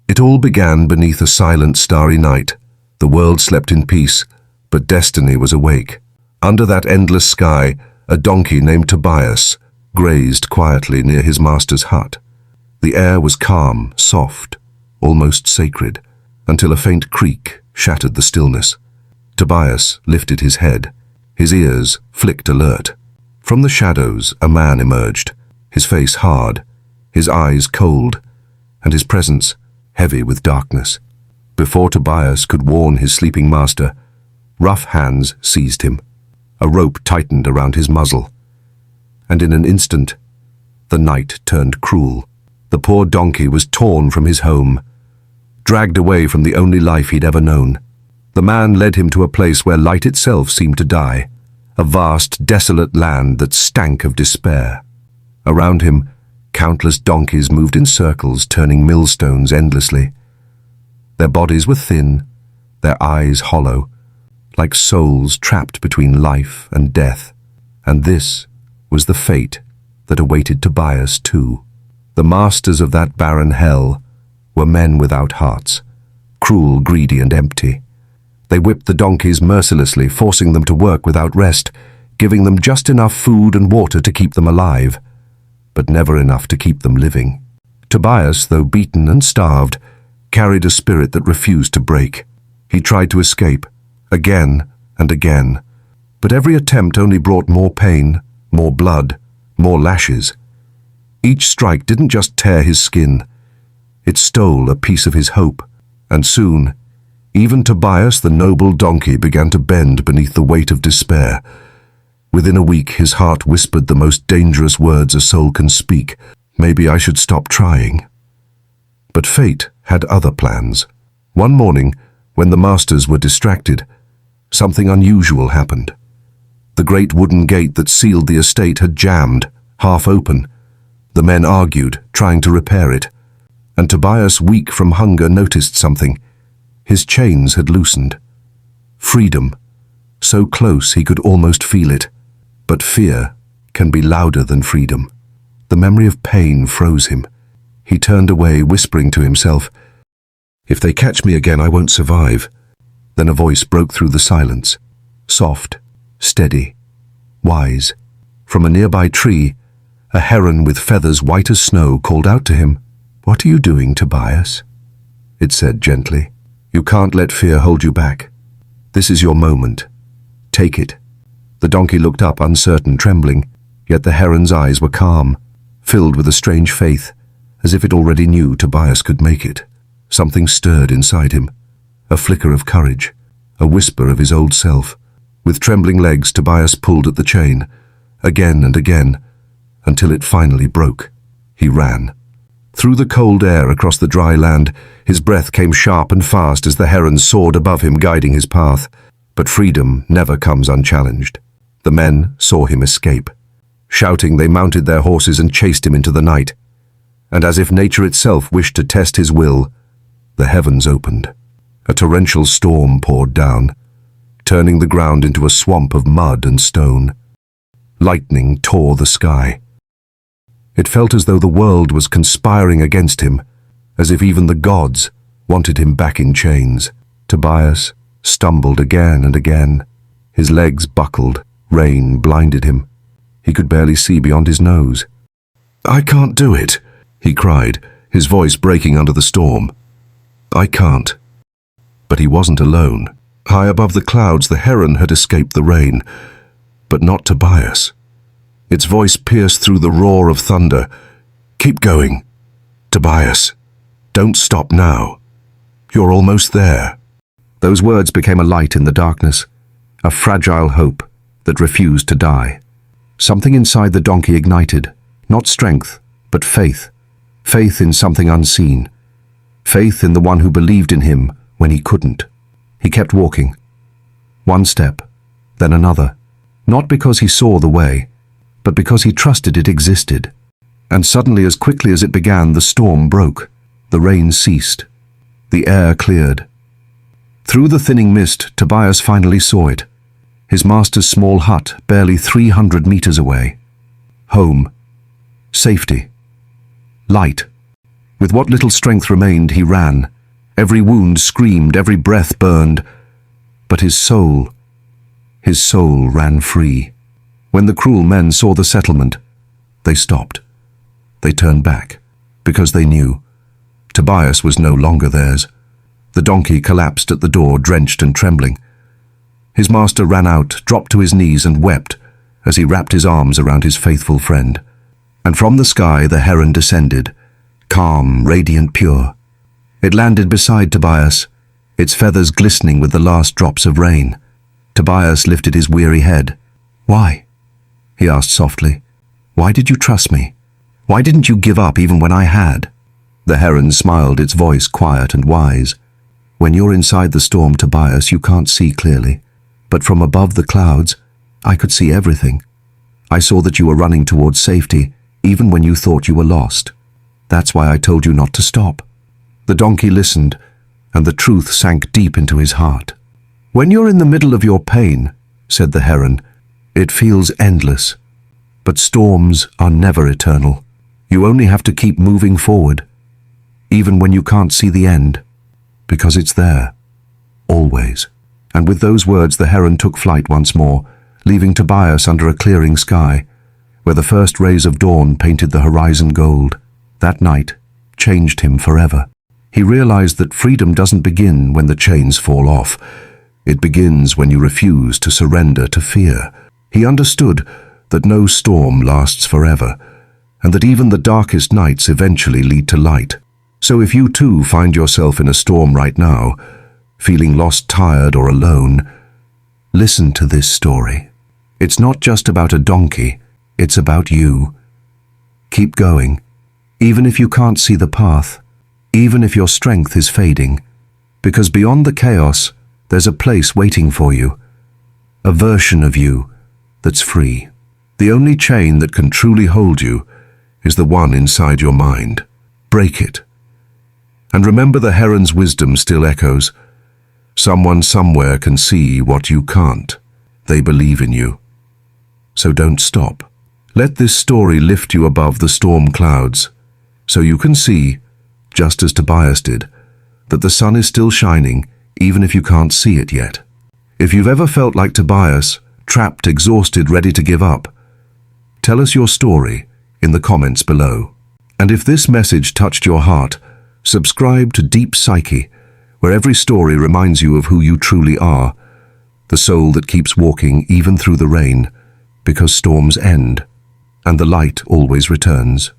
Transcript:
It all began beneath a silent, starry night. The world slept in peace, but destiny was awake. Under that endless sky, a donkey named Tobias grazed quietly near his master's hut. The air was calm, soft, almost sacred, until a faint creak shattered the stillness. Tobias lifted his head. His ears flicked alert. From the shadows, a man emerged, his face hard, his eyes cold, and his presence heavy with darkness. Before Tobias could warn his sleeping master, rough hands seized him. A rope tightened around his muzzle, and in an instant, the night turned cruel. The poor donkey was torn from his home, dragged away from the only life he'd ever known. The man led him to a place where light itself seemed to die, a vast, desolate land that stank of despair. Around him, countless donkeys moved in circles, turning millstones endlessly. Their bodies were thin, their eyes hollow, like souls trapped between life and death. And this was the fate that awaited Tobias too. The masters of that barren hell were men without hearts, cruel, greedy, and empty. They whipped the donkeys mercilessly, forcing them to work without rest, giving them just enough food and water to keep them alive, but never enough to keep them living. Tobias, though beaten and starved, carried a spirit that refused to break. He tried to escape, again and again, but every attempt only brought more pain, more blood, more lashes. Each strike didn't just tear his skin, it stole a piece of his hope, and soon, even Tobias, the noble donkey, began to bend beneath the weight of despair. Within a week, his heart whispered the most dangerous words a soul can speak. Maybe I should stop trying. But fate had other plans. One morning, when the masters were distracted, something unusual happened. The great wooden gate that sealed the estate had jammed, half open. The men argued, trying to repair it. And Tobias, weak from hunger, noticed something. His chains had loosened. Freedom, so close he could almost feel it. But fear can be louder than freedom. The memory of pain froze him. He turned away, whispering to himself, "If they catch me again, I won't survive." Then a voice broke through the silence, soft, steady, wise. From a nearby tree, a heron with feathers white as snow called out to him. "What are you doing, Tobias?" It said gently. "You can't let fear hold you back. This is your moment. Take it." The donkey looked up, uncertain, trembling, yet the heron's eyes were calm, filled with a strange faith, as if it already knew Tobias could make it. Something stirred inside him, a flicker of courage, a whisper of his old self. With trembling legs, Tobias pulled at the chain, again and again, until it finally broke. He ran. Through the cold air across the dry land, his breath came sharp and fast as the heron soared above him, guiding his path. But freedom never comes unchallenged. The men saw him escape. Shouting, they mounted their horses and chased him into the night. And as if nature itself wished to test his will, the heavens opened. A torrential storm poured down, turning the ground into a swamp of mud and stone. Lightning tore the sky. It felt as though the world was conspiring against him, as if even the gods wanted him back in chains. Tobias stumbled again and again. His legs buckled, rain blinded him. He could barely see beyond his nose. "I can't do it," he cried, his voice breaking under the storm. "I can't." But he wasn't alone. High above the clouds, the heron had escaped the rain, but not Tobias. Its voice pierced through the roar of thunder. "Keep going, Tobias. Don't stop now. You're almost there." Those words became a light in the darkness, a fragile hope that refused to die. Something inside the donkey ignited, not strength, but faith. Faith in something unseen. Faith in the one who believed in him when he couldn't. He kept walking. One step, then another. Not because he saw the way, but because he trusted it existed. And suddenly, as quickly as it began, the storm broke. The rain ceased. The air cleared. Through the thinning mist, Tobias finally saw it. His master's small hut, barely 300 meters away. Home. Safety. Light. With what little strength remained, he ran. Every wound screamed, every breath burned. But his soul ran free. When the cruel men saw the settlement, they stopped. They turned back, because they knew Tobias was no longer theirs. The donkey collapsed at the door, drenched and trembling. His master ran out, dropped to his knees and wept as he wrapped his arms around his faithful friend. And from the sky the heron descended, calm, radiant, pure. It landed beside Tobias, its feathers glistening with the last drops of rain. Tobias lifted his weary head. "Why?" he asked softly. "Why did you trust me? Why didn't you give up even when I had?" The heron smiled, its voice quiet and wise. "When you're inside the storm, Tobias, you can't see clearly. But from above the clouds, I could see everything. I saw that you were running towards safety, even when you thought you were lost. That's why I told you not to stop." The donkey listened, and the truth sank deep into his heart. "When you're in the middle of your pain," said the heron, "it feels endless. But storms are never eternal. You only have to keep moving forward, even when you can't see the end, because it's there, always." And with those words the heron took flight once more, leaving Tobias under a clearing sky, where the first rays of dawn painted the horizon gold. That night changed him forever. He realized that freedom doesn't begin when the chains fall off. It begins when you refuse to surrender to fear. He understood that no storm lasts forever, and that even the darkest nights eventually lead to light. So if you too find yourself in a storm right now, feeling lost, tired, or alone, listen to this story. It's not just about a donkey, it's about you. Keep going, even if you can't see the path, even if your strength is fading, because beyond the chaos, there's a place waiting for you, a version of you that's free. The only chain that can truly hold you is the one inside your mind. Break it. And remember, the heron's wisdom still echoes. Someone somewhere can see what you can't. They believe in you. So don't stop. Let this story lift you above the storm clouds, so you can see, just as Tobias did, that the sun is still shining, even if you can't see it yet. If you've ever felt like Tobias, trapped, exhausted, ready to give up, tell us your story in the comments below. And if this message touched your heart, subscribe to Deep Psyche, where every story reminds you of who you truly are, the soul that keeps walking even through the rain, because storms end, and the light always returns.